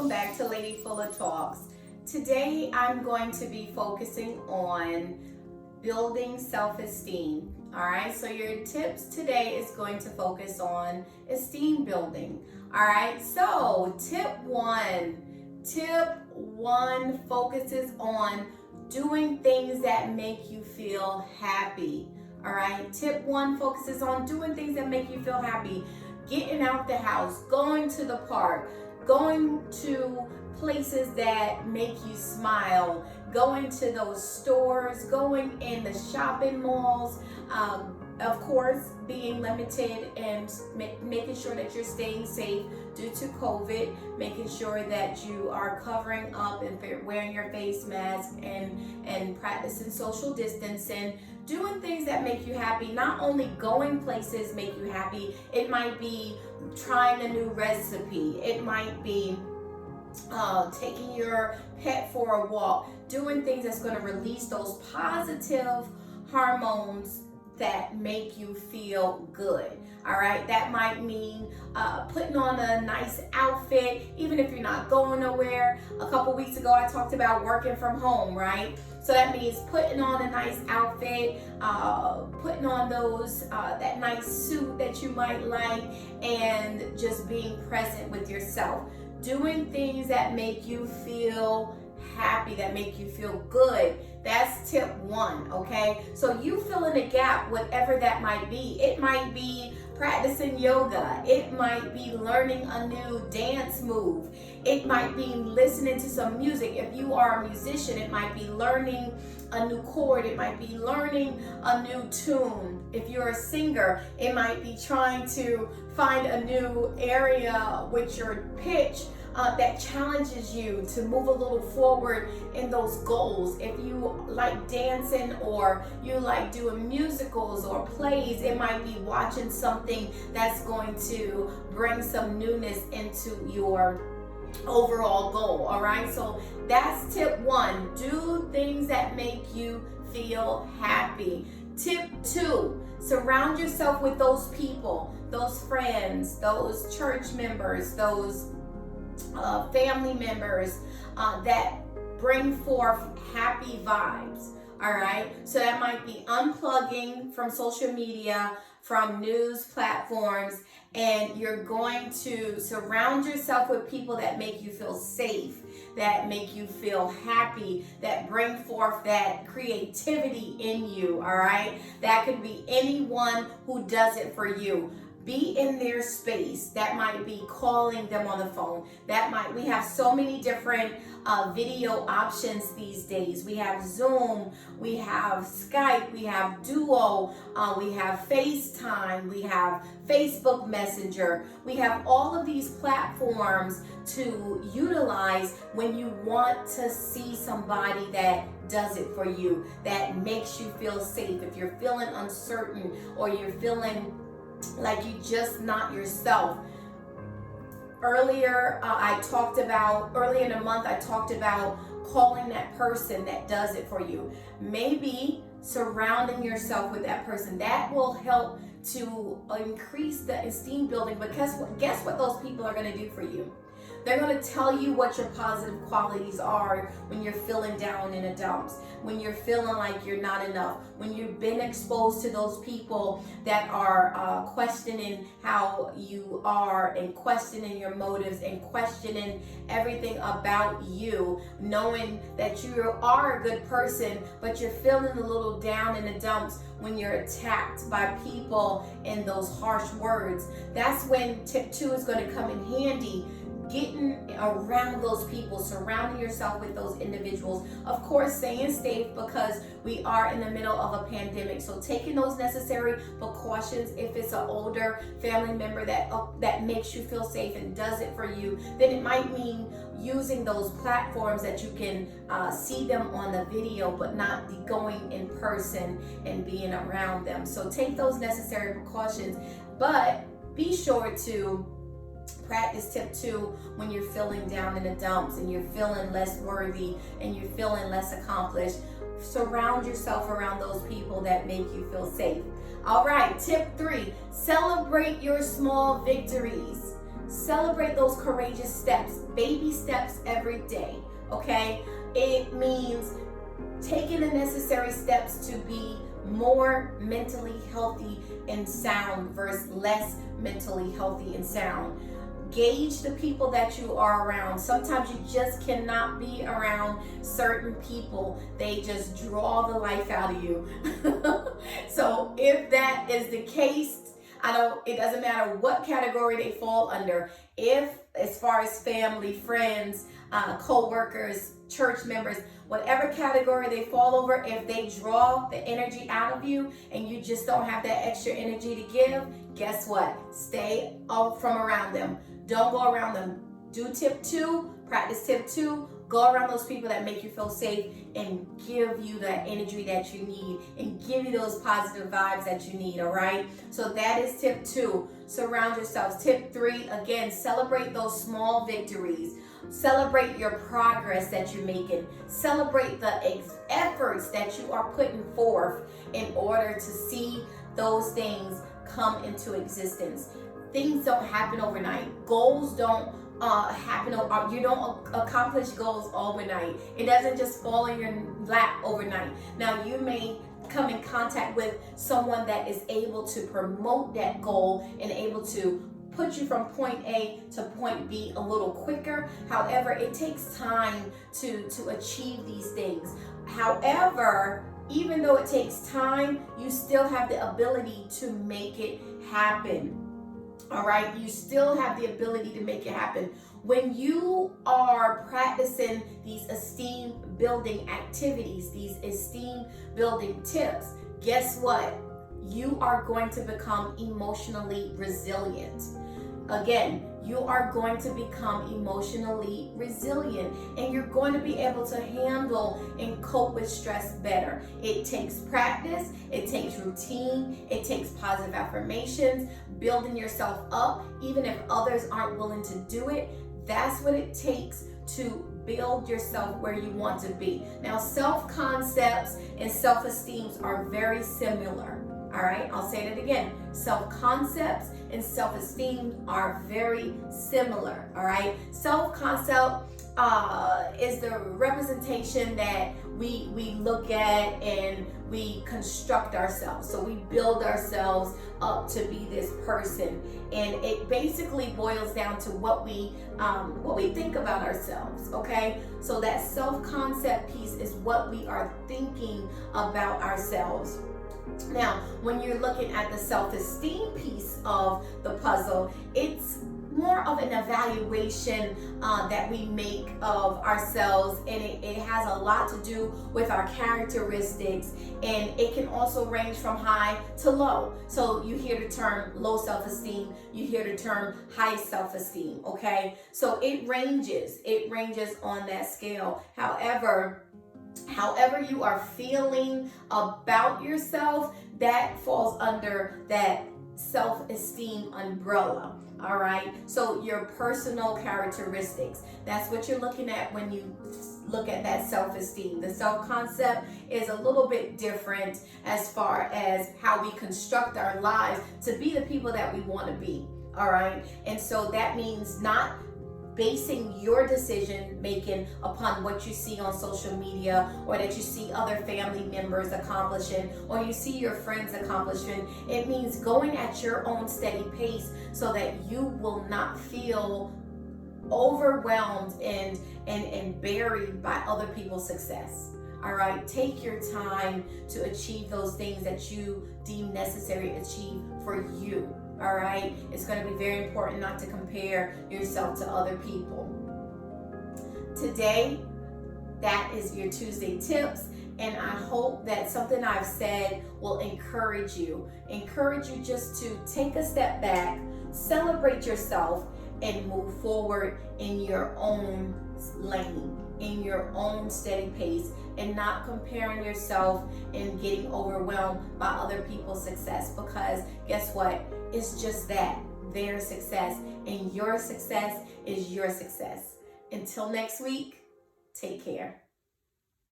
welcome back to Lady Full of Talks. Today I'm going to be focusing on building self-esteem. Alright, so your tips today is going to focus on esteem building. Alright, so tip one focuses on doing things that make you feel happy. Alright, tip one focuses on doing things that make you feel happy. Getting out the house, going to the park, going to places that make you smile, going to those stores, going in the shopping malls, of course being limited and making sure that you're staying safe due to COVID, making sure that you are covering up and wearing your face mask and practicing social distancing, doing things that make you happy. Not only going places make you happy, it might be trying a new recipe, it might be taking your pet for a walk, doing things that's going to release those positive hormones that make you feel good. All right, that might mean putting on a nice outfit, even if you're not going nowhere. A couple weeks ago, I talked about working from home, right? So that means putting on a nice outfit, putting on those that nice suit that you might like, and just being present with yourself. Doing things that make you feel happy, that make you feel good. That's tip one, okay? So you fill in the gap, whatever that might be. It might be practicing yoga. It might be learning a new dance move. It might be listening to some music. If you are a musician, it might be learning a new chord. It might be learning a new tune. If you're a singer, it might be trying to find a new area with your pitch that challenges you to move a little forward in those goals. If you like dancing or you like doing musicals or plays, it might be watching something that's going to bring some newness into your overall goal. All right, so that's tip one. Do things that make you feel happy. Tip two, surround yourself with those people, those friends, those church members, those family members that bring forth happy vibes. All right, so that might be unplugging from social media, from news platforms, and you're going to surround yourself with people that make you feel safe, that make you feel happy, that bring forth that creativity in you. All right, that could be anyone who does it for you. Be in their space. That might be calling them on the phone. We have so many different video options these days. We have Zoom, we have Skype, we have Duo, we have FaceTime, we have Facebook Messenger. We have all of these platforms to utilize when you want to see somebody that does it for you, that makes you feel safe. If you're feeling uncertain or you're feeling like you just not yourself. Earlier in the month, I talked about calling that person that does it for you. Maybe surrounding yourself with that person. That will help to increase the esteem building, because guess what those people are going to do for you? They're going to tell you what your positive qualities are when you're feeling down in the dumps, when you're feeling like you're not enough, when you've been exposed to those people that are questioning how you are and questioning your motives and questioning everything about you, knowing that you are a good person, but you're feeling a little down in the dumps when you're attacked by people in those harsh words. That's when tip two is going to come in handy. Getting around those people, surrounding yourself with those individuals. Of course, staying safe, because we are in the middle of a pandemic. So taking those necessary precautions. If it's an older family member that makes you feel safe and does it for you, then it might mean using those platforms that you can see them on the video, but not going in person and being around them. So take those necessary precautions, but be sure to practice tip two when you're feeling down in the dumps and you're feeling less worthy and you're feeling less accomplished. Surround yourself around those people that make you feel safe. All right, tip three, celebrate your small victories. Celebrate those courageous steps, baby steps every day, okay? It means taking the necessary steps to be more mentally healthy and sound versus less mentally healthy and sound. Gauge the people that you are around. Sometimes you just cannot be around certain people. They just draw the life out of you. So if that is the case, it doesn't matter what category they fall under. If, as far as family, friends, co-workers, church members, whatever category they fall over, if they draw the energy out of you and you just don't have that extra energy to give, guess what? Stay off from around them. Don't go around them. Do tip 2, practice tip 2. Go around those people that make you feel safe and give you the energy that you need and give you those positive vibes that you need, all right? So that is tip 2. Surround yourselves. Tip 3, again, celebrate those small victories. Celebrate your progress that you're making. Celebrate the efforts that you are putting forth in order to see those things come into existence. Things don't happen overnight. Goals don't happen. You don't accomplish goals overnight. It doesn't just fall in your lap overnight. Now, you may come in contact with someone that is able to promote that goal and able to put you from point A to point B a little quicker. However, it takes time to achieve these things. However, even though it takes time, you still have the ability to make it happen. All right, you still have the ability to make it happen. When you are practicing these esteem building activities, these esteem building tips, guess what? You are going to become emotionally resilient. Again, you are going to become emotionally resilient and you're going to be able to handle and cope with stress better. It takes practice, it takes routine, it takes positive affirmations, building yourself up, even if others aren't willing to do it. That's what it takes to build yourself where you want to be. Now, self-concepts and self-esteem are very similar. All right, I'll say it again. Self-concepts and self-esteem are very similar. All right, self-concept is the representation that we look at and we construct ourselves. So we build ourselves up to be this person, and it basically boils down to what we think about ourselves. Okay, so that self-concept piece is what we are thinking about ourselves. Now, when you're looking at the self-esteem piece of the puzzle, it's more of an evaluation that we make of ourselves, and it has a lot to do with our characteristics, and it can also range from high to low. So you hear the term low self-esteem, you hear the term high self-esteem, okay? So it ranges on that scale. However you are feeling about yourself, that falls under that self-esteem umbrella. All right, so your personal characteristics, that's what you're looking at when you look at that self-esteem. The self-concept is a little bit different as far as how we construct our lives to be the people that we want to be. All right, and so that means not basing your decision making upon what you see on social media, or that you see other family members accomplishing, or you see your friends accomplishing. It means going at your own steady pace so that you will not feel overwhelmed and buried by other people's success. All right, take your time to achieve those things that you deem necessary to achieve for you. All right, it's going to be very important not to compare yourself to other people. Today, that is your Tuesday tips, and I hope that something I've said will encourage you just to take a step back, celebrate yourself, and move forward in your own lane, in your own steady pace, and not comparing yourself and getting overwhelmed by other people's success, because guess what? It's just that, their success, and your success is your success. Until next week, take care.